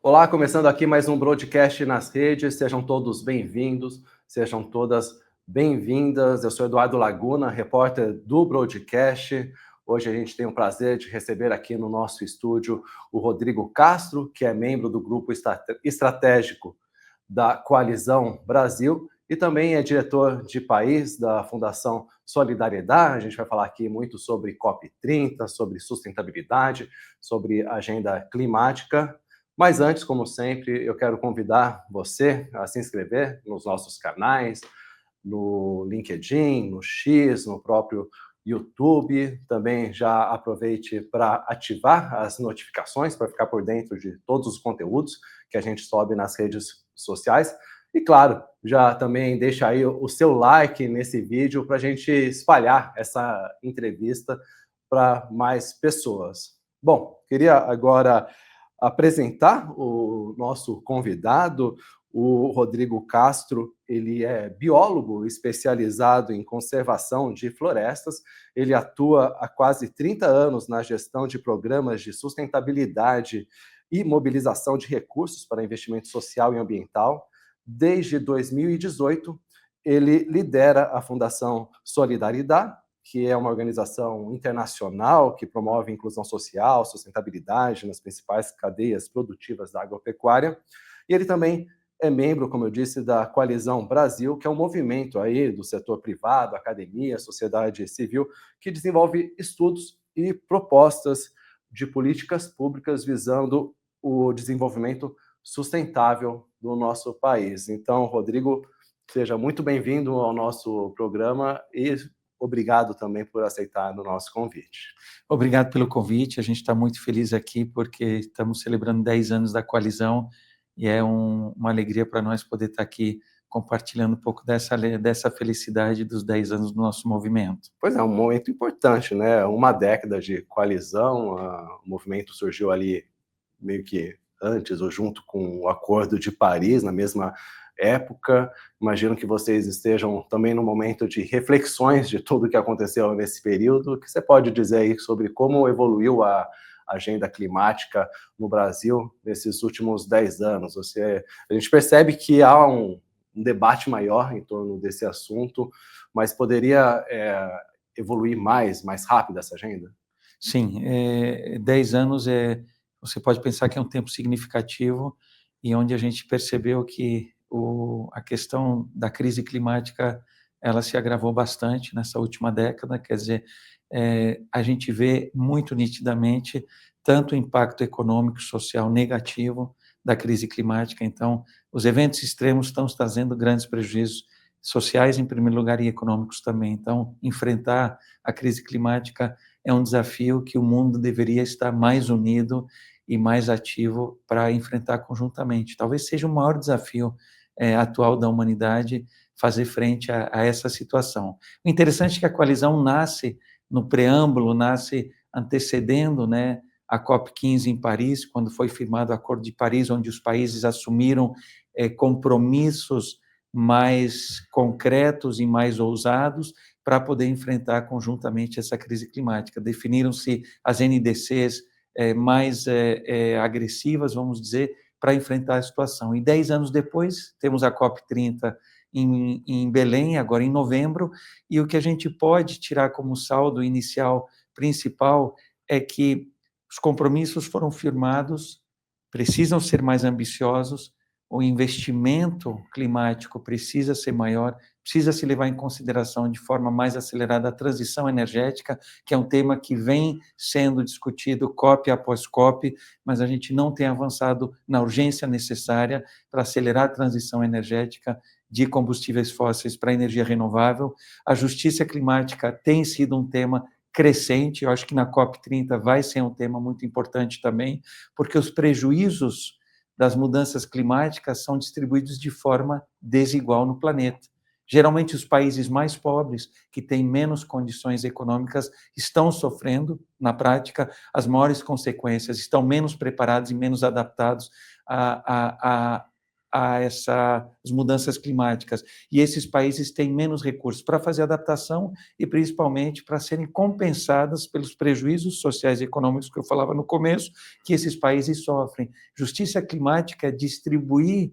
Olá, começando aqui mais um broadcast nas redes. Sejam todos bem-vindos, sejam todas bem-vindas. Eu sou Eduardo Laguna, repórter do broadcast. Hoje a gente tem o prazer de receber aqui no nosso estúdio o Rodrigo Castro, que é membro do grupo estratégico da Coalizão Brasil e também é diretor de país da Fundação Solidariedade. A gente vai falar aqui muito sobre COP30, sobre sustentabilidade, sobre agenda climática. Mas antes, como sempre, eu quero convidar você a se inscrever nos nossos canais, no LinkedIn, no X, no próprio YouTube. Também já aproveite para ativar as notificações para ficar por dentro de todos os conteúdos que a gente sobe nas redes sociais. E claro, já também deixa aí o seu like nesse vídeo para a gente espalhar essa entrevista para mais pessoas. Bom, queria agora apresentar o nosso convidado, o Rodrigo Castro. Ele é biólogo especializado em conservação de florestas. Ele atua há quase 30 anos na gestão de programas de sustentabilidade e mobilização de recursos para investimento social e ambiental. Desde 2018, ele lidera a Fundação Solidariedade, que é uma organização internacional que promove inclusão social, sustentabilidade nas principais cadeias produtivas da agropecuária. E ele também é membro, como eu disse, da Coalizão Brasil, que é um movimento aí do setor privado, academia, sociedade civil, que desenvolve estudos e propostas de políticas públicas visando o desenvolvimento sustentável do nosso país. Então, Rodrigo, seja muito bem-vindo ao nosso programa e obrigado também por aceitar o nosso convite. Obrigado pelo convite, a gente está muito feliz aqui porque estamos celebrando 10 anos da coalizão e é uma alegria para nós poder estar aqui compartilhando um pouco dessa felicidade dos 10 anos do nosso movimento. Pois é, um momento importante, né? Uma década de coalizão, o movimento surgiu ali meio que antes ou junto com o Acordo de Paris, na mesma época. Imagino que vocês estejam também no momento de reflexões de tudo o que aconteceu nesse período. O que você pode dizer aí sobre como evoluiu a agenda climática no Brasil nesses últimos 10 anos? A gente percebe que há um debate maior em torno desse assunto, mas poderia evoluir mais rápido essa agenda? Sim, 10 anos você pode pensar que é um tempo significativo e onde a gente percebeu que a questão da crise climática ela se agravou bastante nessa última década, quer dizer, a gente vê muito nitidamente tanto o impacto econômico e social negativo da crise climática. Então, os eventos extremos estão trazendo grandes prejuízos sociais, em primeiro lugar, e econômicos também. Então, enfrentar a crise climática é um desafio que o mundo deveria estar mais unido e mais ativo para enfrentar conjuntamente. Talvez seja o maior desafio atual da humanidade fazer frente a essa situação. O interessante é que a coalizão nasce no preâmbulo, nasce antecedendo, né, a COP15 em Paris, quando foi firmado o Acordo de Paris, onde os países assumiram compromissos mais concretos e mais ousados para poder enfrentar conjuntamente essa crise climática. Definiram-se as NDCs mais agressivas, vamos dizer, para enfrentar a situação. E 10 anos depois, temos a COP30 em Belém, agora em novembro, e o que a gente pode tirar como saldo inicial principal é que os compromissos foram firmados, precisam ser mais ambiciosos, o investimento climático precisa ser maior, precisa se levar em consideração de forma mais acelerada a transição energética, que é um tema que vem sendo discutido COP após COP, mas a gente não tem avançado na urgência necessária para acelerar a transição energética de combustíveis fósseis para energia renovável. A justiça climática tem sido um tema crescente, eu acho que na COP30 vai ser um tema muito importante também, porque os prejuízos das mudanças climáticas são distribuídos de forma desigual no planeta. Geralmente, os países mais pobres, que têm menos condições econômicas, estão sofrendo, na prática, as maiores consequências, estão menos preparados e menos adaptados a essas mudanças climáticas. E esses países têm menos recursos para fazer adaptação e, principalmente, para serem compensadas pelos prejuízos sociais e econômicos que eu falava no começo, que esses países sofrem. Justiça climática é distribuir,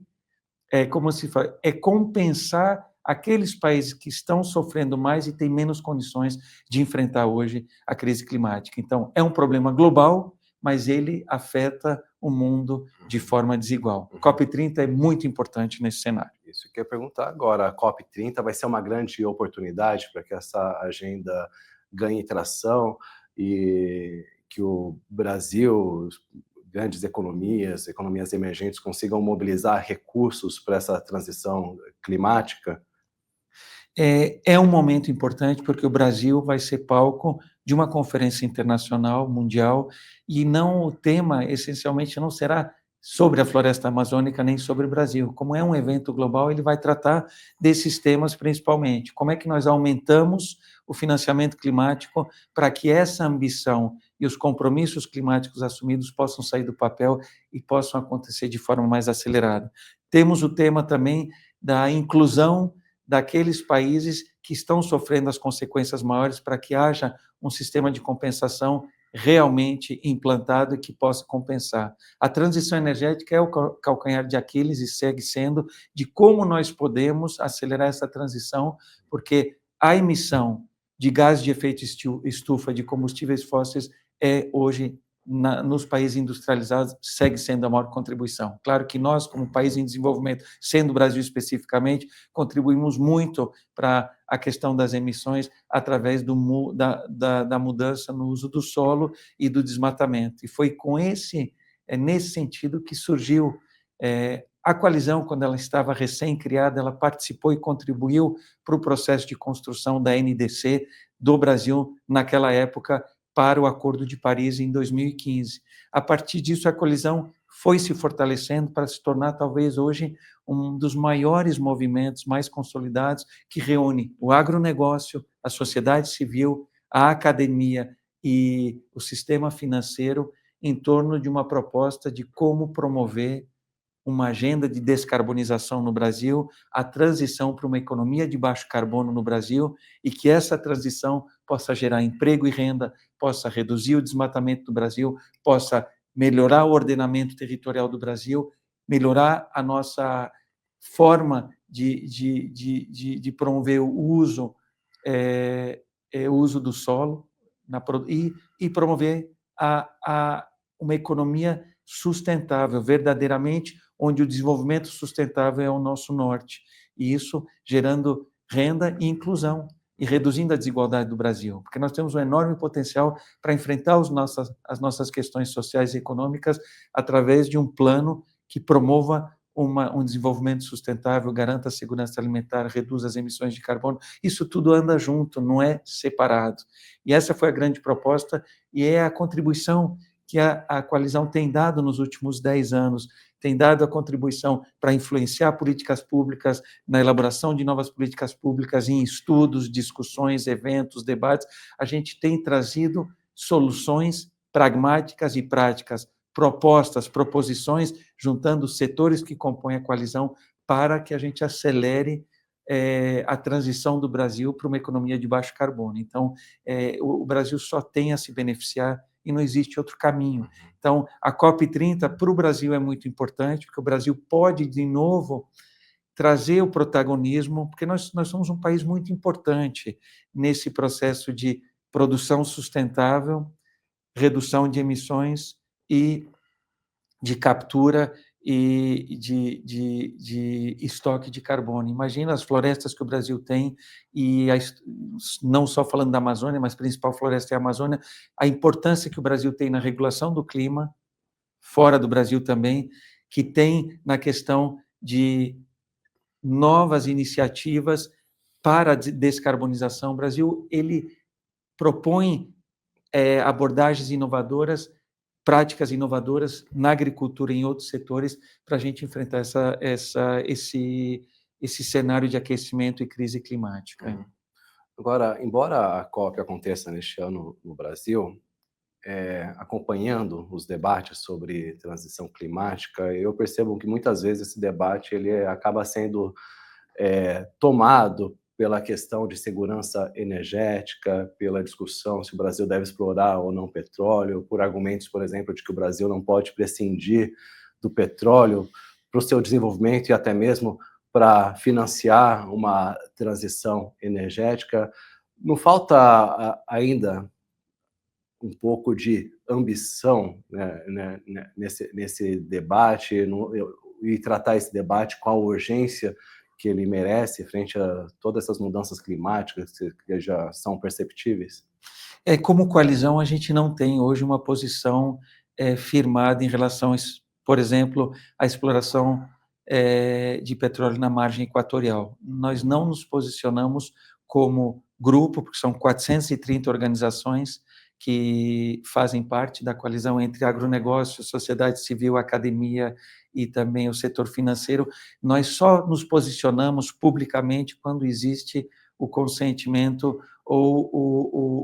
como se fala, é compensar aqueles países que estão sofrendo mais e têm menos condições de enfrentar hoje a crise climática. Então, é um problema global, mas ele afeta o mundo de forma desigual. COP30 é muito importante nesse cenário. Isso que eu ia perguntar agora. A COP30 vai ser uma grande oportunidade para que essa agenda ganhe tração e que o Brasil, grandes economias emergentes, consigam mobilizar recursos para essa transição climática? É um momento importante porque o Brasil vai ser palco de uma conferência internacional, mundial, e não o tema, essencialmente, não será sobre a floresta amazônica nem sobre o Brasil. Como é um evento global, ele vai tratar desses temas principalmente. Como é que nós aumentamos o financiamento climático para que essa ambição e os compromissos climáticos assumidos possam sair do papel e possam acontecer de forma mais acelerada. Temos o tema também da inclusão daqueles países que estão sofrendo as consequências maiores para que haja um sistema de compensação realmente implantado e que possa compensar. A transição energética é o calcanhar de Aquiles e segue sendo de como nós podemos acelerar essa transição, porque a emissão de gás de efeito estufa de combustíveis fósseis é hoje nos países industrializados, segue sendo a maior contribuição. Claro que nós, como país em desenvolvimento, sendo o Brasil especificamente, contribuímos muito para a questão das emissões através da mudança no uso do solo e do desmatamento. E foi nesse sentido que surgiu a coalizão. Quando ela estava recém-criada, ela participou e contribuiu para o processo de construção da NDC do Brasil naquela época, para o Acordo de Paris em 2015. A partir disso, a coalizão foi se fortalecendo para se tornar, talvez, hoje, um dos maiores movimentos mais consolidados que reúne o agronegócio, a sociedade civil, a academia e o sistema financeiro em torno de uma proposta de como promover uma agenda de descarbonização no Brasil, a transição para uma economia de baixo carbono no Brasil, e que essa transição possa gerar emprego e renda, possa reduzir o desmatamento do Brasil, possa melhorar o ordenamento territorial do Brasil, melhorar a nossa forma de promover o uso, o uso do solo e promover uma economia sustentável, verdadeiramente, onde o desenvolvimento sustentável é o nosso norte, e isso gerando renda e inclusão, e reduzindo a desigualdade do Brasil, porque nós temos um enorme potencial para enfrentar as nossas questões sociais e econômicas através de um plano que promova um desenvolvimento sustentável, garanta a segurança alimentar, reduza as emissões de carbono. Isso tudo anda junto, não é separado. E essa foi a grande proposta e é a contribuição que a coalizão tem dado nos últimos 10 anos, tem dado a contribuição para influenciar políticas públicas, na elaboração de novas políticas públicas, em estudos, discussões, eventos, debates. A gente tem trazido soluções pragmáticas e práticas, propostas, proposições, juntando os setores que compõem a coalizão para que a gente acelere a transição do Brasil para uma economia de baixo carbono. Então, o Brasil só tem a se beneficiar e não existe outro caminho. Então, a COP30 para o Brasil é muito importante, porque o Brasil pode, de novo, trazer o protagonismo, porque nós somos um país muito importante nesse processo de produção sustentável, redução de emissões e de captura e de estoque de carbono. Imagina as florestas que o Brasil tem, não só falando da Amazônia, mas a principal floresta é a Amazônia, a importância que o Brasil tem na regulação do clima, fora do Brasil também, que tem na questão de novas iniciativas para a descarbonização. O Brasil, ele propõe abordagens inovadoras, práticas inovadoras na agricultura e em outros setores para a gente enfrentar esse cenário de aquecimento e crise climática. Agora, embora a COP aconteça neste ano no Brasil, acompanhando os debates sobre transição climática, eu percebo que muitas vezes esse debate ele acaba sendo tomado pela questão de segurança energética, pela discussão se o Brasil deve explorar ou não petróleo, por argumentos, por exemplo, de que o Brasil não pode prescindir do petróleo para o seu desenvolvimento e até mesmo para financiar uma transição energética. Não falta ainda um pouco de ambição, nesse debate e tratar esse debate com a urgência que ele merece frente a todas essas mudanças climáticas que já são perceptíveis? Como coalizão, a gente não tem hoje uma posição firmada em relação, por exemplo, à exploração de petróleo na margem equatorial. Nós não nos posicionamos como grupo, porque são 430 organizações que fazem parte da coalizão entre agronegócio, sociedade civil, academia e também o setor financeiro. Nós só nos posicionamos publicamente quando existe o consentimento ou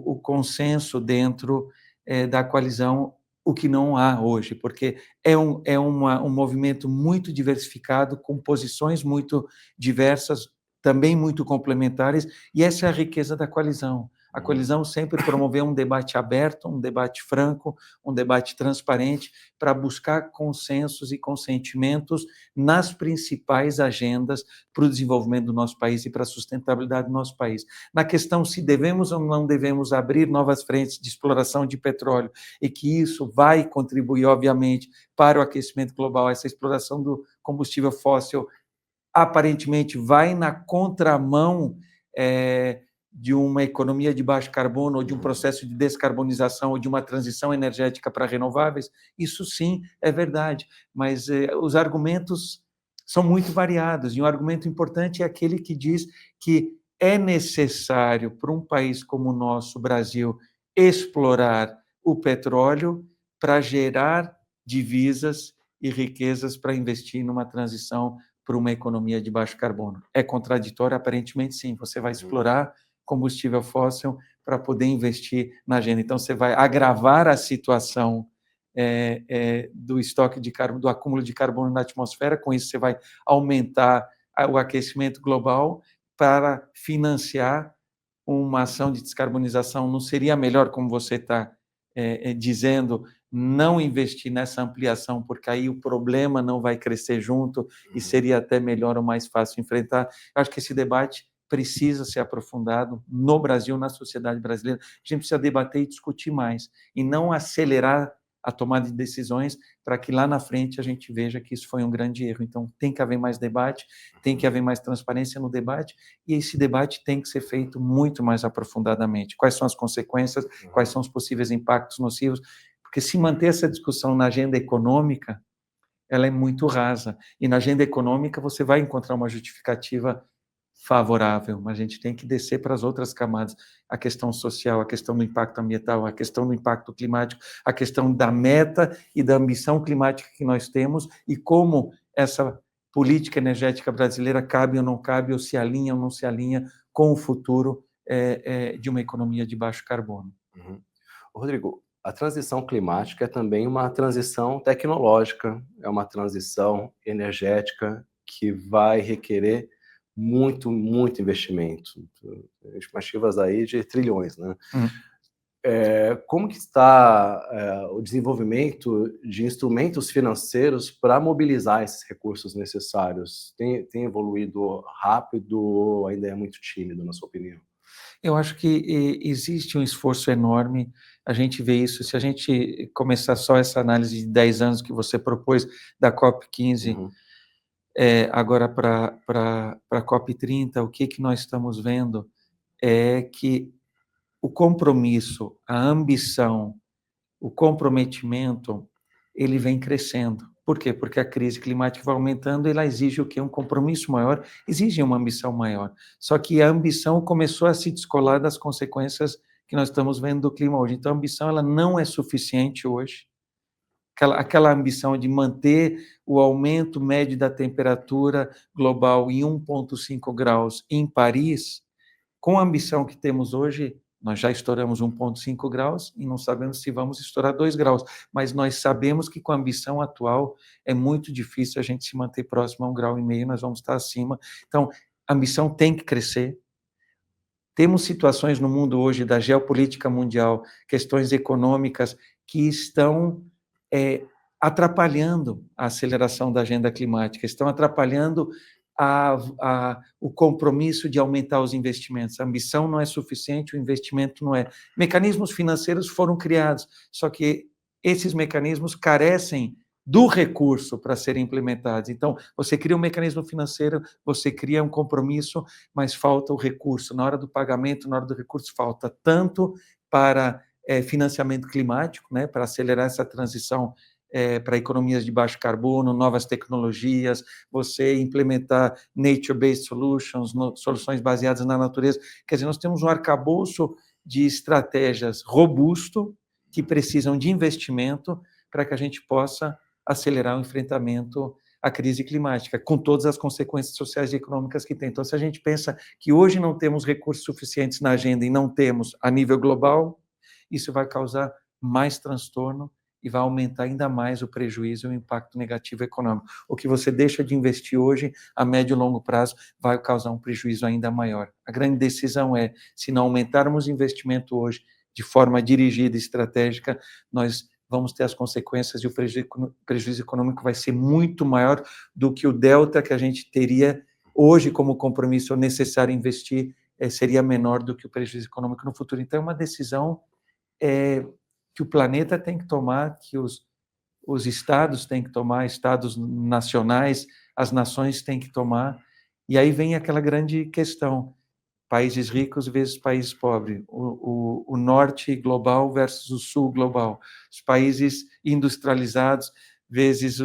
o consenso dentro da coalizão, o que não há hoje, porque um movimento muito diversificado, com posições muito diversas, também muito complementares, e essa é a riqueza da coalizão. A coalizão sempre promoveu um debate aberto, um debate franco, um debate transparente, para buscar consensos e consentimentos nas principais agendas para o desenvolvimento do nosso país e para a sustentabilidade do nosso país. Na questão se devemos ou não devemos abrir novas frentes de exploração de petróleo, e que isso vai contribuir, obviamente, para o aquecimento global, essa exploração do combustível fóssil aparentemente vai na contramão de uma economia de baixo carbono, ou de um processo de descarbonização, ou de uma transição energética para renováveis, isso sim é verdade, mas os argumentos são muito variados, e um argumento importante é aquele que diz que é necessário para um país como o nosso, Brasil, explorar o petróleo para gerar divisas e riquezas para investir numa transição para uma economia de baixo carbono. É contraditório? Aparentemente, sim. Você vai explorar combustível fóssil para poder investir na agenda. Então, você vai agravar a situação do estoque de carbono, do acúmulo de carbono na atmosfera. Com isso, você vai aumentar o aquecimento global para financiar uma ação de descarbonização. Não seria melhor, como você está dizendo, não investir nessa ampliação, porque aí o problema não vai crescer junto e seria até melhor ou mais fácil enfrentar? Eu acho que esse debate precisa ser aprofundado no Brasil, na sociedade brasileira. A gente precisa debater e discutir mais, e não acelerar a tomada de decisões para que lá na frente a gente veja que isso foi um grande erro. Então, tem que haver mais debate, tem que haver mais transparência no debate, e esse debate tem que ser feito muito mais aprofundadamente. Quais são as consequências, quais são os possíveis impactos nocivos, porque se manter essa discussão na agenda econômica, ela é muito rasa, e na agenda econômica você vai encontrar uma justificativa favorável, mas a gente tem que descer para as outras camadas, a questão social, a questão do impacto ambiental, a questão do impacto climático, a questão da meta e da ambição climática que nós temos, e como essa política energética brasileira cabe ou não cabe, ou se alinha ou não se alinha com o futuro de uma economia de baixo carbono. Rodrigo, a transição climática é também uma transição tecnológica, é uma transição energética que vai requerer muito, muito investimento, estimativas aí de trilhões, né? Como que está o desenvolvimento de instrumentos financeiros para mobilizar esses recursos necessários? Tem evoluído rápido ou ainda é muito tímido, na sua opinião? Eu acho que existe um esforço enorme, a gente vê isso, se a gente começar só essa análise de 10 anos que você propôs, da COP15, agora para a COP30, o que nós estamos vendo é que o compromisso, a ambição, o comprometimento, ele vem crescendo. Por quê? Porque a crise climática vai aumentando, e ela exige o quê? Um compromisso maior, exige uma ambição maior. Só que a ambição começou a se descolar das consequências que nós estamos vendo do clima hoje. Então, a ambição ela não é suficiente hoje. Aquela ambição de manter o aumento médio da temperatura global em 1,5 graus em Paris, com a ambição que temos hoje, Nós já estouramos 1,5 graus e não sabemos se vamos estourar 2 graus, mas nós sabemos que com a ambição atual é muito difícil a gente se manter próximo a 1,5 graus, nós vamos estar acima. Então, a ambição tem que crescer. Temos situações no mundo hoje da geopolítica mundial, questões econômicas que estão atrapalhando a aceleração da agenda climática, estão atrapalhando o compromisso de aumentar os investimentos. A ambição não é suficiente, o investimento não é. Mecanismos financeiros foram criados, só que esses mecanismos carecem do recurso para serem implementados. Então, você cria um mecanismo financeiro, você cria um compromisso, mas falta o recurso. Na hora do pagamento, na hora do recurso, falta tanto para financiamento climático, né, para acelerar essa transição para economias de baixo carbono, novas tecnologias, você implementar nature-based solutions, soluções baseadas na natureza. Quer dizer, nós temos um arcabouço de estratégias robusto que precisam de investimento para que a gente possa acelerar o enfrentamento à crise climática, com todas as consequências sociais e econômicas que tem. Então, se a gente pensa que hoje não temos recursos suficientes na agenda e não temos a nível global, isso vai causar mais transtorno e vai aumentar ainda mais o prejuízo e o impacto negativo econômico. O que você deixa de investir hoje, a médio e longo prazo, vai causar um prejuízo ainda maior. A grande decisão é, se não aumentarmos o investimento hoje de forma dirigida e estratégica, nós vamos ter as consequências e o prejuízo econômico vai ser muito maior do que o delta que a gente teria hoje como compromisso necessário investir, seria menor do que o prejuízo econômico no futuro. Então, é uma decisão que o planeta tem que tomar, que os estados têm que tomar, estados nacionais, as nações têm que tomar, e aí vem aquela grande questão, países ricos versus países pobres, o norte global versus o sul global, os países industrializados vezes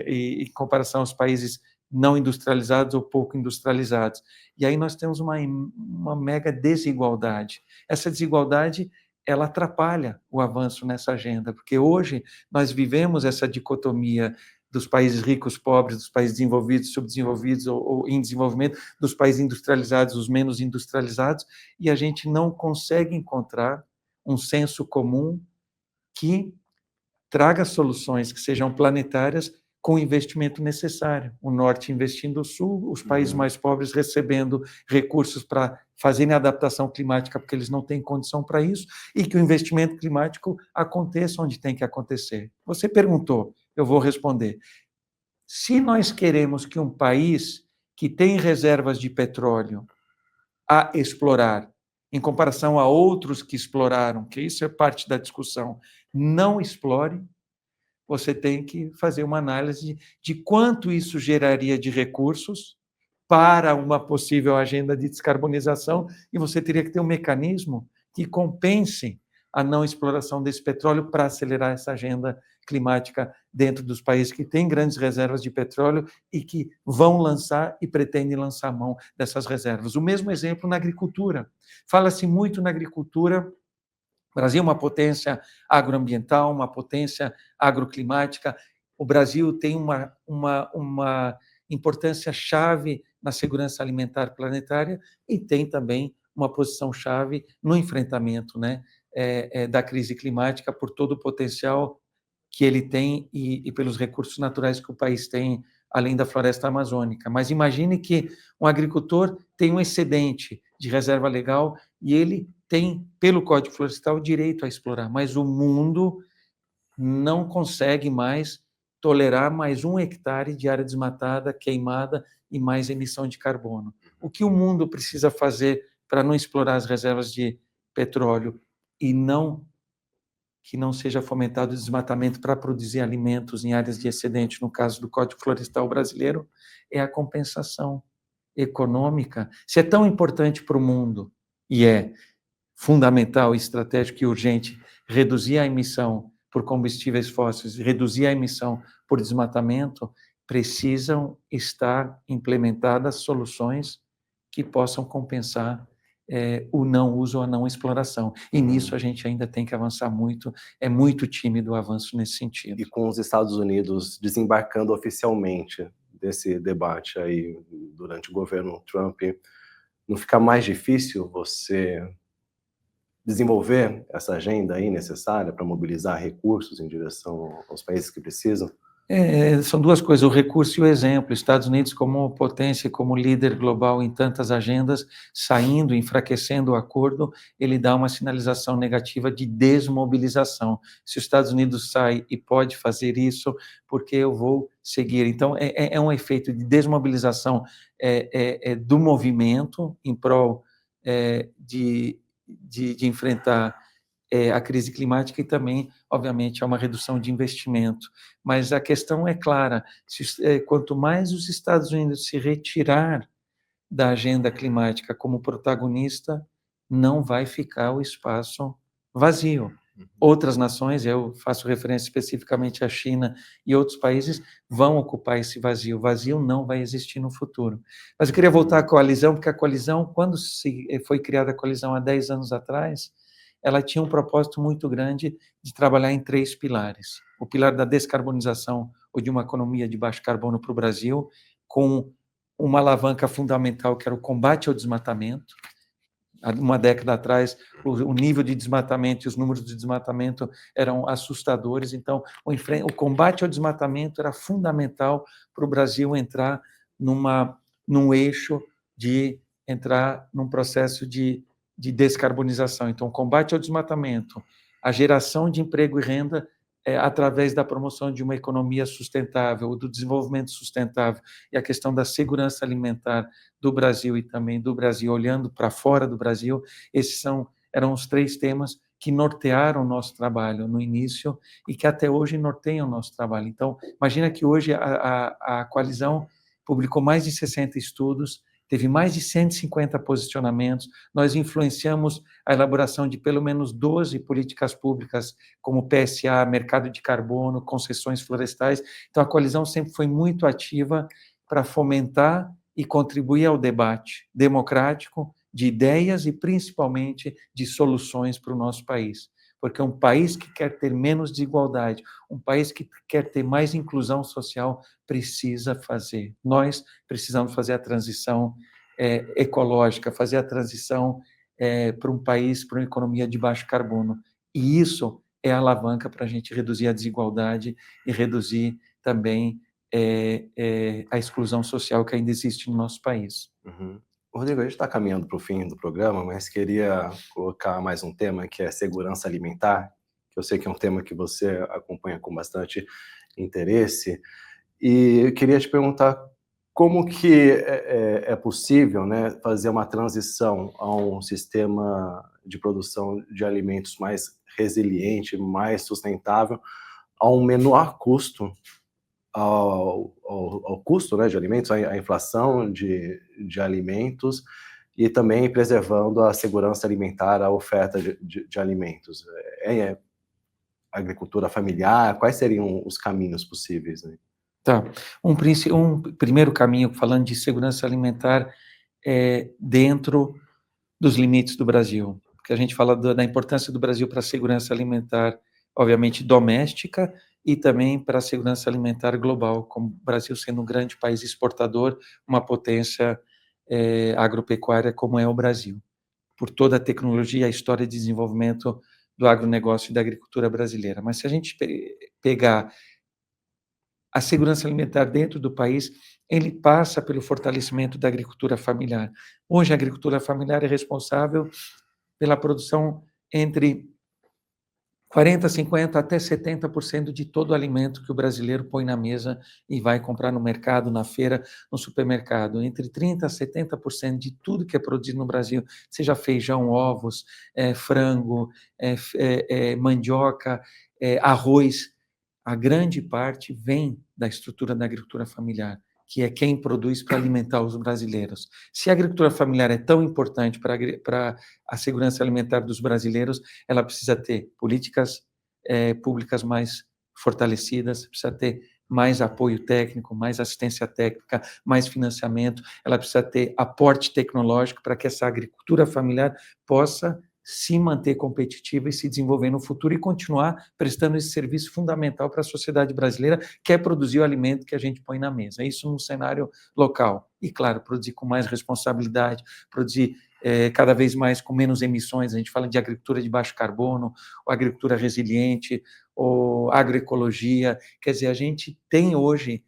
em comparação aos países não industrializados ou pouco industrializados. E aí nós temos uma mega desigualdade. Essa desigualdade, ela atrapalha o avanço nessa agenda, porque hoje nós vivemos essa dicotomia dos países ricos, pobres, dos países desenvolvidos, subdesenvolvidos ou em desenvolvimento, dos países industrializados, os menos industrializados, e a gente não consegue encontrar um senso comum que traga soluções que sejam planetárias com o investimento necessário. O norte investindo no sul, os países mais pobres recebendo recursos para fazerem adaptação climática, porque eles não têm condição para isso, e que o investimento climático aconteça onde tem que acontecer. Você perguntou, eu vou responder. Se nós queremos que um país que tem reservas de petróleo a explorar, em comparação a outros que exploraram, que isso é parte da discussão, não explore, você tem que fazer uma análise de quanto isso geraria de recursos para uma possível agenda de descarbonização, e você teria que ter um mecanismo que compense a não exploração desse petróleo para acelerar essa agenda climática dentro dos países que têm grandes reservas de petróleo e que vão lançar e pretendem lançar mão dessas reservas. O mesmo exemplo na agricultura. Fala-se muito na agricultura. O Brasil é uma potência agroambiental, uma potência agroclimática. O Brasil tem uma importância chave na segurança alimentar planetária e tem também uma posição chave no enfrentamento, né, da crise climática por todo o potencial que ele tem e pelos recursos naturais que o país tem, além da floresta amazônica. Mas imagine que um agricultor tem um excedente de reserva legal e ele tem, pelo Código Florestal, o direito a explorar, mas o mundo não consegue mais tolerar mais 1 hectare de área desmatada, queimada e mais emissão de carbono. O que o mundo precisa fazer para não explorar as reservas de petróleo e que não seja fomentado o desmatamento para produzir alimentos em áreas de excedente, no caso do Código Florestal brasileiro, é a compensação econômica. Se é tão importante para o mundo, e é fundamental, estratégico e urgente reduzir a emissão por combustíveis fósseis, reduzir a emissão por desmatamento, precisam estar implementadas soluções que possam compensar o não uso ou a não exploração. E nisso a gente ainda tem que avançar muito, é muito tímido o avanço nesse sentido. E com os Estados Unidos desembarcando oficialmente desse debate aí durante o governo Trump, não fica mais difícil você desenvolver essa agenda aí necessária para mobilizar recursos em direção aos países que precisam? São duas coisas, o recurso e o exemplo. Estados Unidos, como potência, como líder global em tantas agendas, saindo, enfraquecendo o acordo, ele dá uma sinalização negativa de desmobilização. Se os Estados Unidos sai e pode fazer isso, porque eu vou seguir? Então, é um efeito de desmobilização do movimento em prol de enfrentar a crise climática e também, obviamente, há uma redução de investimento. Mas a questão é clara, quanto mais os Estados Unidos se retirar da agenda climática como protagonista, não vai ficar o espaço vazio. Outras nações, eu faço referência especificamente à China e outros países, vão ocupar esse vazio. O vazio não vai existir no futuro. Mas eu queria voltar à coalizão, porque a coalizão, quando foi criada a coalizão há 10 anos atrás, ela tinha um propósito muito grande de trabalhar em 3 pilares. O pilar da descarbonização, ou de uma economia de baixo carbono para o Brasil, com uma alavanca fundamental, que era o combate ao desmatamento. Há uma década atrás, o nível de desmatamento e os números de desmatamento eram assustadores, então o combate ao desmatamento era fundamental para o Brasil entrar num eixo de entrar num processo de descarbonização. Então, o combate ao desmatamento, a geração de emprego e renda através da promoção de uma economia sustentável, do desenvolvimento sustentável e a questão da segurança alimentar do Brasil e também do Brasil olhando para fora do Brasil, esses eram os 3 temas que nortearam o nosso trabalho no início e que até hoje norteiam o nosso trabalho. Então, imagina que hoje a coalizão publicou mais de 60 estudos, teve mais de 150 posicionamentos, nós influenciamos a elaboração de pelo menos 12 políticas públicas, como PSA, mercado de carbono, concessões florestais. Então, a coalizão sempre foi muito ativa para fomentar e contribuir ao debate democrático de ideias e, principalmente, de soluções para o nosso país. Porque um país que quer ter menos desigualdade, um país que quer ter mais inclusão social, precisa fazer. Nós precisamos fazer a transição ecológica, fazer a transição para um país, para uma economia de baixo carbono. E isso é a alavanca para a gente reduzir a desigualdade e reduzir também a exclusão social que ainda existe no nosso país. Uhum. Rodrigo, a gente está caminhando para o fim do programa, mas queria colocar mais um tema, que é segurança alimentar, que eu sei que é um tema que você acompanha com bastante interesse, e eu queria te perguntar como que é possível, né, fazer uma transição a um sistema de produção de alimentos mais resiliente, mais sustentável, a um menor custo ao custo, né, de alimentos, à inflação de alimentos e também preservando a segurança alimentar, a oferta de alimentos. Agricultura familiar, quais seriam os caminhos possíveis, né? Tá. Um primeiro caminho, falando de segurança alimentar, dentro dos limites do Brasil, porque a gente fala da importância do Brasil para a segurança alimentar, obviamente, doméstica, e também para a segurança alimentar global, como o Brasil sendo um grande país exportador, uma potência agropecuária como é o Brasil, por toda a tecnologia, a história de desenvolvimento do agronegócio e da agricultura brasileira. Mas se a gente pegar a segurança alimentar dentro do país, ele passa pelo fortalecimento da agricultura familiar. Hoje, a agricultura familiar é responsável pela produção entre 40%, 50% até 70% de todo o alimento que o brasileiro põe na mesa e vai comprar no mercado, na feira, no supermercado. Entre 30% a 70% de tudo que é produzido no Brasil, seja feijão, ovos, frango, mandioca, arroz, a grande parte vem da estrutura da agricultura familiar, que é quem produz para alimentar os brasileiros. Se a agricultura familiar é tão importante para a segurança alimentar dos brasileiros, ela precisa ter políticas públicas mais fortalecidas, precisa ter mais apoio técnico, mais assistência técnica, mais financiamento, ela precisa ter aporte tecnológico para que essa agricultura familiar possa se manter competitiva e se desenvolver no futuro e continuar prestando esse serviço fundamental para a sociedade brasileira, que é produzir o alimento que a gente põe na mesa. Isso num cenário local. E, claro, produzir com mais responsabilidade, produzir cada vez mais com menos emissões. A gente fala de agricultura de baixo carbono, ou agricultura resiliente, ou agroecologia. Quer dizer, a gente tem hoje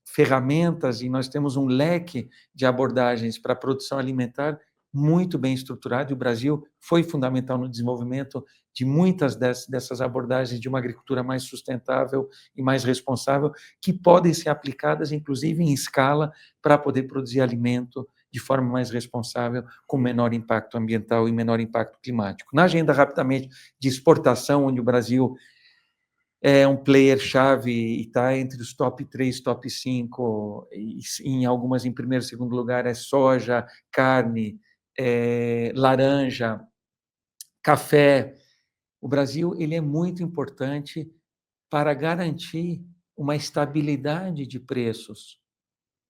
ferramentas e nós temos um leque de abordagens para a produção alimentar muito bem estruturado, e o Brasil foi fundamental no desenvolvimento de muitas dessas abordagens de uma agricultura mais sustentável e mais responsável, que podem ser aplicadas, inclusive, em escala, para poder produzir alimento de forma mais responsável, com menor impacto ambiental e menor impacto climático. Na agenda, rapidamente, de exportação, onde o Brasil é um player-chave e está entre os top 3, top 5, e em algumas em primeiro e segundo lugar é soja, carne, laranja, café. O Brasil ele é muito importante para garantir uma estabilidade de preços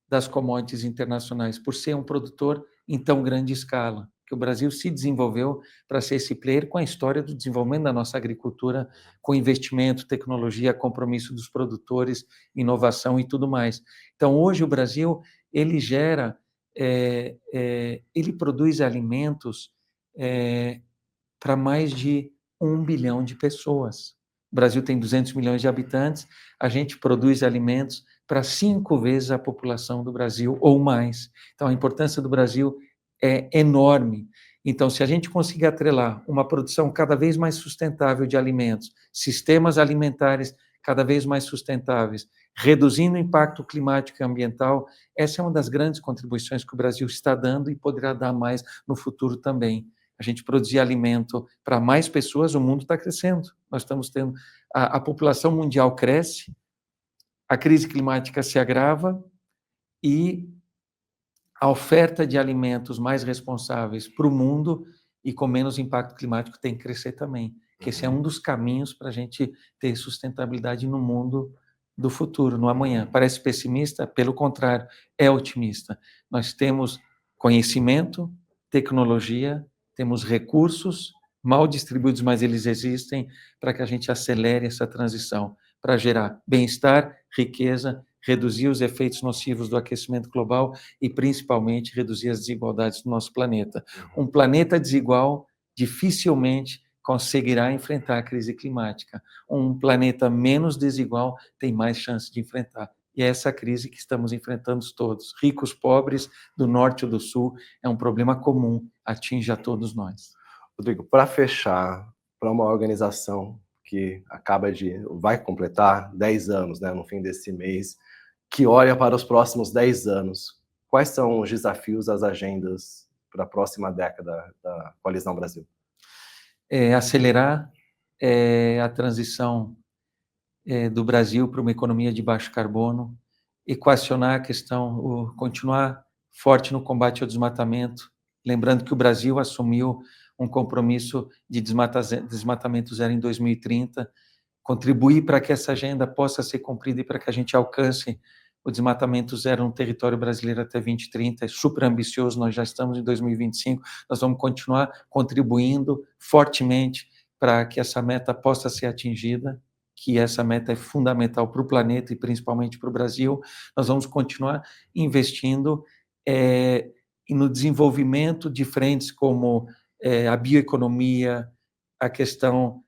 das commodities internacionais, por ser um produtor em tão grande escala, que o Brasil se desenvolveu para ser esse player com a história do desenvolvimento da nossa agricultura, com investimento, tecnologia, compromisso dos produtores, inovação e tudo mais. Então, hoje o Brasil, ele gera, ele produz alimentos para mais de 1 bilhão de pessoas. O Brasil tem 200 milhões de habitantes, a gente produz alimentos para 5 vezes a população do Brasil ou mais. Então, a importância do Brasil é enorme. Então, se a gente conseguir atrelar uma produção cada vez mais sustentável de alimentos, sistemas alimentares cada vez mais sustentáveis, reduzindo o impacto climático e ambiental, essa é uma das grandes contribuições que o Brasil está dando e poderá dar mais no futuro também. A gente produzir alimento para mais pessoas, o mundo está crescendo. Nós estamos tendo... A população mundial cresce, a crise climática se agrava e a oferta de alimentos mais responsáveis para o mundo e com menos impacto climático tem que crescer também. Que esse é um dos caminhos para a gente ter sustentabilidade no mundo do futuro, no amanhã. Parece pessimista? Pelo contrário, é otimista. Nós temos conhecimento, tecnologia, temos recursos mal distribuídos, mas eles existem para que a gente acelere essa transição, para gerar bem-estar, riqueza, reduzir os efeitos nocivos do aquecimento global e, principalmente, reduzir as desigualdades do nosso planeta. Um planeta desigual dificilmente conseguirá enfrentar a crise climática. Um planeta menos desigual tem mais chance de enfrentar. E é essa crise que estamos enfrentando todos, ricos, pobres, do norte ou do sul, é um problema comum, atinge a todos nós. Rodrigo, para fechar, para uma organização que vai completar 10 anos, né, no fim desse mês, que olha para os próximos 10 anos, quais são os desafios, as agendas para a próxima década da Coalizão Brasil? Acelerar a transição do Brasil para uma economia de baixo carbono, equacionar a questão, continuar forte no combate ao desmatamento, lembrando que o Brasil assumiu um compromisso de desmatamento zero em 2030, contribuir para que essa agenda possa ser cumprida e para que a gente alcance o desmatamento zero no território brasileiro até 2030, é super ambicioso, nós já estamos em 2025, nós vamos continuar contribuindo fortemente para que essa meta possa ser atingida, que essa meta é fundamental para o planeta e principalmente para o Brasil. Nós vamos continuar investindo no desenvolvimento de frentes como a bioeconomia, a questão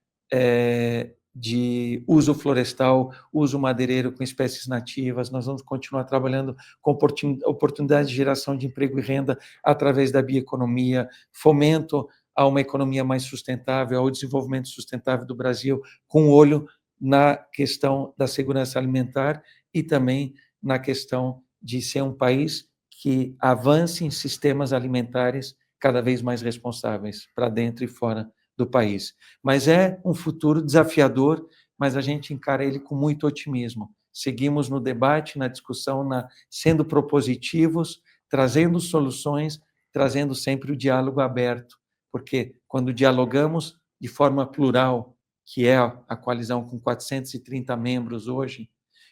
de uso florestal, uso madeireiro com espécies nativas. Nós vamos continuar trabalhando com oportunidades de geração de emprego e renda através da bioeconomia, fomento a uma economia mais sustentável, ao desenvolvimento sustentável do Brasil, com olho na questão da segurança alimentar e também na questão de ser um país que avance em sistemas alimentares cada vez mais responsáveis, para dentro e fora do país. Mas é um futuro desafiador, mas a gente encara ele com muito otimismo. Seguimos no debate, na discussão, sendo propositivos, trazendo soluções, trazendo sempre o diálogo aberto, porque quando dialogamos de forma plural, que é a coalizão com 430 membros hoje,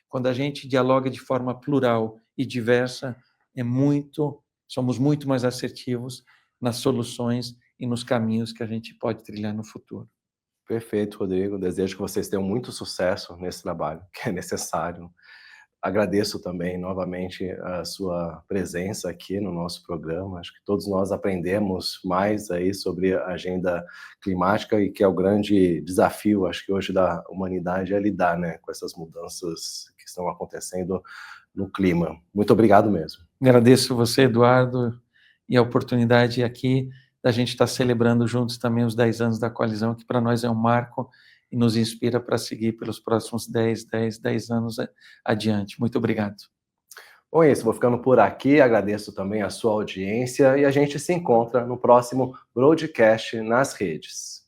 quando a gente dialoga de forma plural e diversa, somos muito mais assertivos nas soluções e nos caminhos que a gente pode trilhar no futuro. Perfeito, Rodrigo. Desejo que vocês tenham muito sucesso nesse trabalho, que é necessário. Agradeço também novamente a sua presença aqui no nosso programa. Acho que todos nós aprendemos mais aí sobre a agenda climática e que é o grande desafio, acho que hoje da humanidade é lidar, né, com essas mudanças que estão acontecendo no clima. Muito obrigado mesmo. Agradeço você, Eduardo, e a oportunidade aqui da gente estar celebrando juntos também os 10 anos da coalizão, que para nós é um marco e nos inspira para seguir pelos próximos 10 anos adiante. Muito obrigado. Bom, é isso, vou ficando por aqui, agradeço também a sua audiência e a gente se encontra no próximo broadcast nas redes.